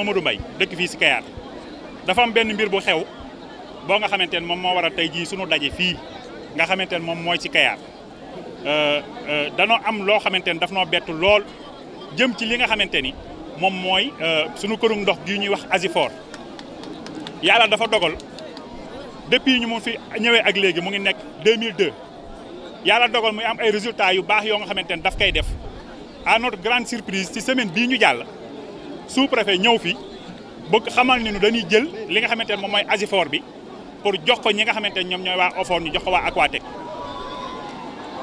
Mamadou Mbaye dëkk fii si Kayar dafa am benn mbir bu xew boo nga xamante ne moom moo waral tey jii sunu daje fii nga xamante ne moom mooy ci Kayar danoo am loo xamante ne daf noo bett lool jëm ci li nga xamante ni moom mooy sunu këru ndox gi ñuy wax Asifor yàlla dafa dogal depuis ñu mu fi ñëwee ak léegi mu ngi nekk 2002 yàlla dogal muy am ay résultats yu baax yoo nga xamante ne daf koy def à notre grande surprise ci semaine bii ñu jàll sous-préfet ñëw fi bëgg xamal ni ñu dañuy jël li nga xamante ne moom mooy Asifor bi pour jox ko ñi nga xamante ne ñoom ñooy waa OFOR ñu jox ko waa Aquatec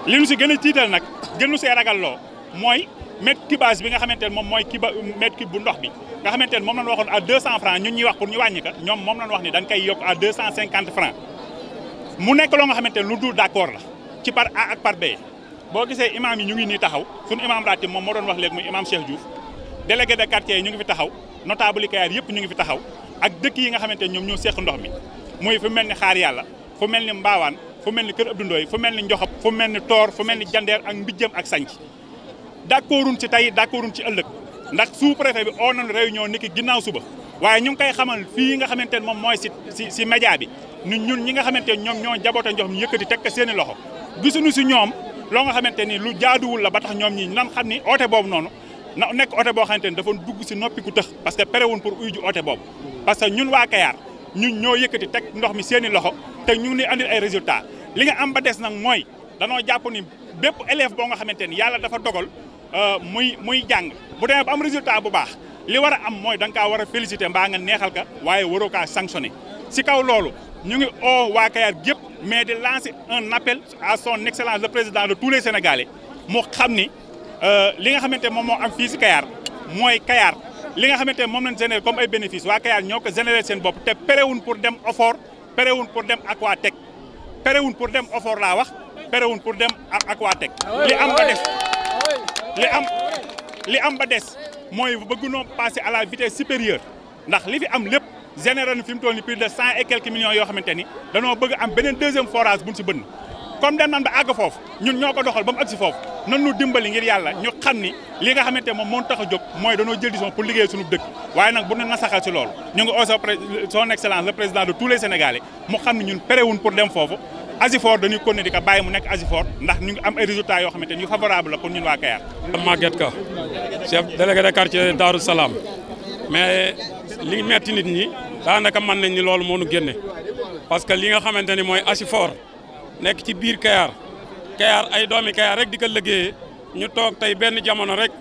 li ñu si gën a tiital nag gën ñu see ragalloo mooy mètre cubage bi nga xamante ne moom mooy mètre cube bu ndox bi nga xamante ne moom lañ waxoon à 200 francs ñun ñuy wax pour ñu wàññi ko ñoom moom lañ wax ni dañ koy yokk à 250 francs mu nekk loo nga xamante ne lu dul d'accord la ci par A ak par B boo gisee imam yi ñu ngi nii taxaw suñu imam ratib moom moo doon wax léegi muy imam Cheikh Diouf délégué de quartier yi ñu ngi fi taxaw notable yi Kayar yëpp ñu ngi fi taxaw ak dëkk yi nga xamante ne ñoom ñoo seq ndox mi muy fu mel ni Xaar Yàlla fu mel ni Mbaawaan fu mel ni Kër Abdou Ndoye fu mel ni Njoxop fu mel ni Toor fu mel ni Jandeer ak Mbijjëm ak Sanc d'accorduñ ci tey d'accorduñ ci ëllëg ndax sous-préfet bi oo nañu réunion niki ginnaaw suba waaye ñu ngi koy xamal fii nga xamante ne moom mooy si média bi ñun ñi nga xamante ne ñoom ñoo jaboote njox mi yëkkati teg ko seeni loxo gisuñu si ñoom loo nga xamante ni lu jaaduwul la ba tax ñoom ñi nan xam ni oote boobu noonu na nekk oote boo xamante ni dafa dugg si noppi ku tëx parce que perewuñ pour uyu ji oote boobu parce que ñun waa Kayar ñun ñoo yëkkati teg ndox mi seeni loxo te ñu ngi andil ay résultats li nga am ba des nag mooy danoo jàpp ni bépp élève boo nga xamante ni yàlla dafa dogal muy jàng bu demee ba am résultat bu baax li war a am mooy da nga kaa war a féliciter mbaa nga neexal ka waaye waroo kaa sanctionner si kaw loolu ñu ngi oo waa Kayar gépp mais di lancer un appel à son excellence le président de tous les Sénégalais mu xam ni li nga xamante moom moo am fii si Kayar mooy Kayar li nga xamante moom lañ généré comme ay bénéfices waa Kayar ñoo ko généré seen bopp te perewuñ pour dem OFOR perewuñ pour dem Aquatec perewuñ pour dem OFOR laa wax perewuñ pour dem Aquatec li am ba des li am ba des mooy bëgg noo passer à la vitesse supérieure ndax li fi am lépp généré na fi mu toll ni plus de 100 et quelques millions yoo xamante ni danoo bëgg am beneen deuxième forage buñ si bënn comme dem nan ba àgg foofu ñun ñoo ko doxal ba mu agg si foofu nan ñu dimbali ngir yàlla ñu xam ni li nga xamante moom moo tax a jóg mooy danoo jël décision pour liggéey suñu dëkk waaye nag bu ñu nasaxal si loolu ñu ngi aussi son excellence le président de tous les Sénégalais mu xam ne ñun perewuñ pour dem foofu Asifor dañuy continuer di ko bàyyi mu nekk Asifor ndax ñu ngi am ay résultats yoo xamante ni yu favorable la pour ñun waa Kayar. Maguette Ka chef délégué de quartier Darou Salam mais li metti nit ñi daanaka mën nañ ni loolu moo ñu génne parce que li nga xamante ni mooy Asifor nekk ci biir Kayar ay doomi Kayar rek di ko liggéeyee ñu toog tey benn jamono rek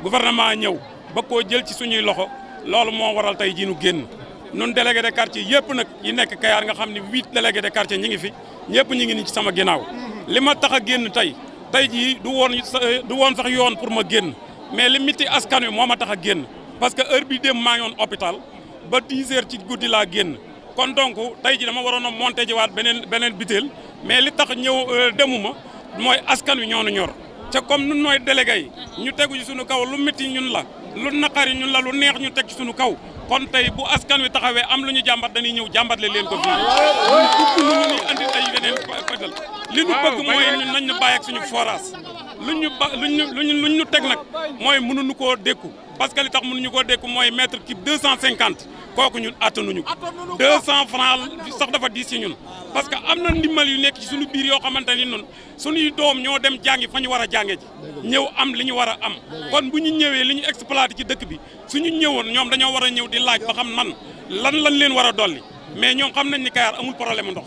gouvernement ñëw ba koo jël ci suñuy loxo loolu moo waral tey jii nu génn. nun délégué de quartier yëpp nag yi nekk Kayar nga xam ne 8 délégué de quartier ñi ngi fi ñëpp ñi ngi ni ci sama ginnaaw li ma tax a génn tey jii du woon sax yoon pour ma génn mais li miti askan wi moo ma tax a génn parce que heure bi dem maa ngi woon hôpital ba 10 heures ci guddi laa génn kon donc tey ji dama waroon a monté ji waat beneen butéel mais li tax ñëw demuma mooy askan wi ñoo nu ñor te comme nun nooy délégué yi ñu tegu ci suñu kaw lu miti ñun la lu naqari ñun la lu neex ñu teg ci suñu kaw kon tey bu askan wi taxawee am lu ñu jàmbat dañuy ñëw jàmbatle leen ko fii ñun bëgg ñu andi ay yeneen fetal li ñu bëgg mooy ñun nañ ñu bàyyi ak suñu forage luñ ñu teg nag mooy mënuñu koo dékku parce que li tax mënuñu koo dékku mooy mètre cube 250 kooku ñun attanuñu ko 200 francs sax dafa diis ci ñun parce que am na ndimbal yu nekk ci suñu biir yoo xamante ni ñun suñuy doom ñoo dem jàngi fa ñu war a jànge ji ñëw am li ñu war a am kon bu ñu ñëwee li ñu exploité ci dëkk bi suñu ñëwoon ñoom dañoo war a ñëw di laaj ba xam man lan lañ leen war a dolli mais ñoom xam nañ ni Kayar amul problème ndox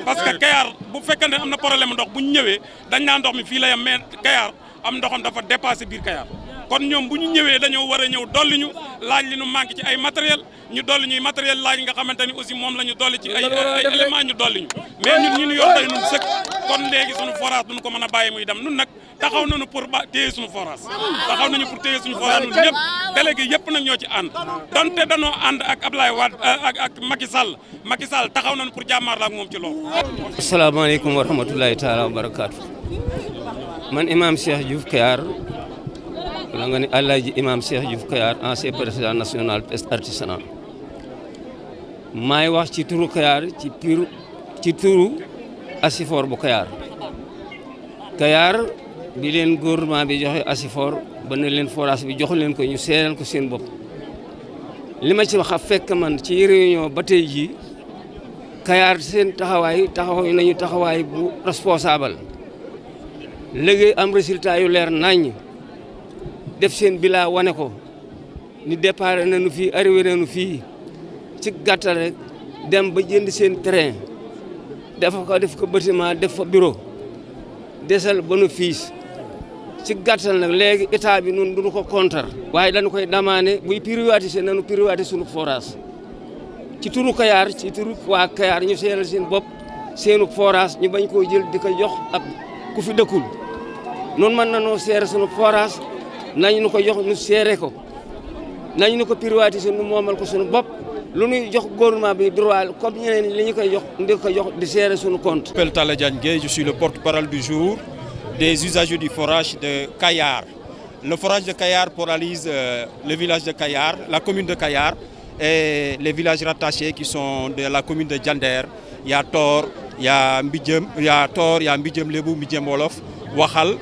parce que Kayar bu fekkee ne am na problème ndox bu ñu ñëwee dañ naa ndox mi fii la yam mais Kayar am ndoxam dafa dépassé biir Kayar kon ñoom bu ñu ñëwee dañoo war a ñëw dolli ñu laaj li ñu manqué ci ay matériel ñu dolli ñuy matériel laaj nga xamante ni aussi moom la ñu dolli ci ay éléments ñu dolli ñu mais ñun ñu yor tey ñun sëkk kon léegi suñu forage duñu ko mën a bàyyi muy dem nun nag taxaw nañu pour téye suñu forage taxaw nañu pour téye suñu forage ñun ñëpp délégué yëpp nag ñoo ci ànd donte danoo ànd ak Ablaye Wade ak Macky Sall taxaw nañu pour jàmmaar la ak moom ci loolu. asalaamaaleykum wa rahmatulahi taala wa barakaatu man imam Cheikh Diouf Kayar wala nga ni Alaaji imam Cheikh Diouf Kayar ancien président national pêche artisanale maay wax ci turu Kayar ci turu Asifor bu Kayar bi leen gouvernement bi joxe Asifor ba ne leen forage bi jox leen ko ñu seeral ko seen bopp li ma ci wax a fekk man ci réunion ba tey jii Kayar seen taxaw nañu taxawaay bu responsable léegi am résultat yu leer nañ def seen bilan wane ko ni départ nañu fii arrivé nañu fii ci gàttal rek dem ba jënd seen terrain def ko bâtiment def fa bureau desal bénéfice ci gàttal nag léegi état bi ñun duñu ko contre waaye dañu koy demandé buy privatiser nañu privatiser sunu forage ci turu Kayar ci turu waa Kayar ñu seeral seen bopp seenu forage ñu bañ koo jël di ko jox ab ku fi dëkkul noonu mën nañoo seere sunu forage nañ ñu ko jox ñu seere ko nañ ñu ko privatiser ñu moomal ko sunu bopp lu ñuy jox gouvernement bi droit comme ñeneen li ñu koy jox di ko jox di seere sunu compte. Je m'appelle Talla Diagne Gueye, je suis le porte-parole du jour des usagers du forage de Kayar. Le forage de Kayar paralyse le village de Kayar, la commune de Kayar et les villages rattachés qui sont de la commune de Diender. Il y a Tor, il y a Mbidjem, il y a Mbidjem Lebou, Mbidjem Wolof, Waxal,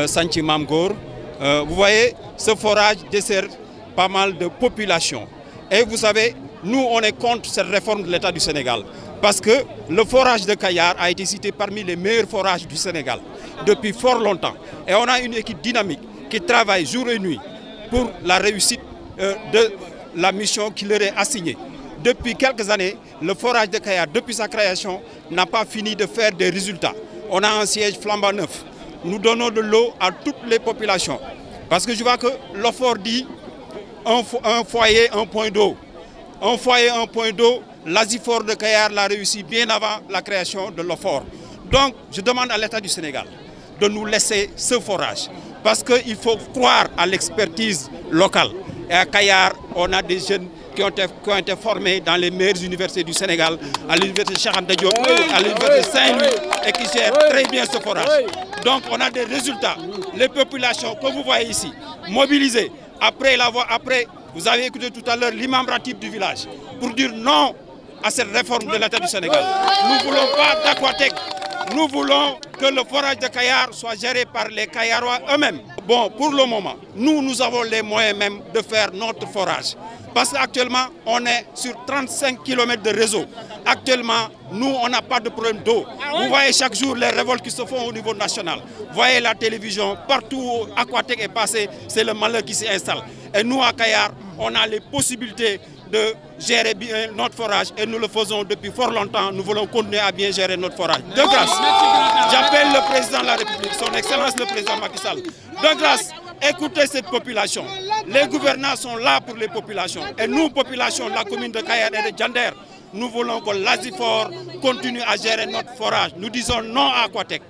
Sanchi Mamgor. Vous voyez, ce forage dessert pas mal de populations. Et vous savez, nous on est contre cette réforme de l'État du Sénégal. Parce que le forage de Kayar a été cité parmi les meilleurs forages du Sénégal depuis fort longtemps. Et on a une équipe dynamique qui travaille jour et nuit pour la réussite de la mission qui leur est assignée. Depuis quelques années, le forage de Kayar, depuis sa création, n'a pas fini de faire des résultats. On a un siège flambant neuf. Nous donnons de l'eau à toutes les populations. Parce que je vois que l'OFOR dit un foyer, un point d'eau. Un foyer, un point d'eau, l'ASIFOR de Kayar l'a réussi bien avant la création de l'OFOR. Donc, je demande à l'État du Sénégal de nous laisser ce forage. Parce qu'il faut croire à l'expertise locale. Et à Kayar, on a des jeunes qui ont été formés dans les meilleures universités du Sénégal, à l'université Cheikh Anta Diop, à l'université de Saint-Louis, et qui gèrent très bien ce forage. Donc, on a des résultats. Les populations que vous voyez ici, mobilisées, après, vous avez écouté tout à l'heure l'imam ratib du village, pour dire non à cette réforme de l'État du Sénégal. Nous ne voulons pas d'Aquatec. Nous voulons que le forage de Kayar soit géré par les Kayarois eux-mêmes. Bon, pour le moment, nous avons les moyens même de faire notre forage. Parce qu'actuellement, on est sur 35 km de réseau. Actuellement, nous, on n'a pas de problème d'eau. Vous voyez chaque jour les révoltes qui se font au niveau national. Vous voyez la télévision, partout où Aquatec est passé, c'est le malheur qui s'y installe. Et nous, à Kayar, on a les possibilités de gérer bien notre forage et nous le faisons depuis fort longtemps. Nous voulons continuer à bien gérer notre forage. De grâce, j'appelle le président de la République, son Excellence le président Macky Sall. De grâce, écoutez cette population. Les gouvernants sont là pour les populations. Et nous, population de la commune de Kayar et de Diender, nous voulons que l'ASIFOR continue à gérer notre forage. Nous disons non à Aquatec.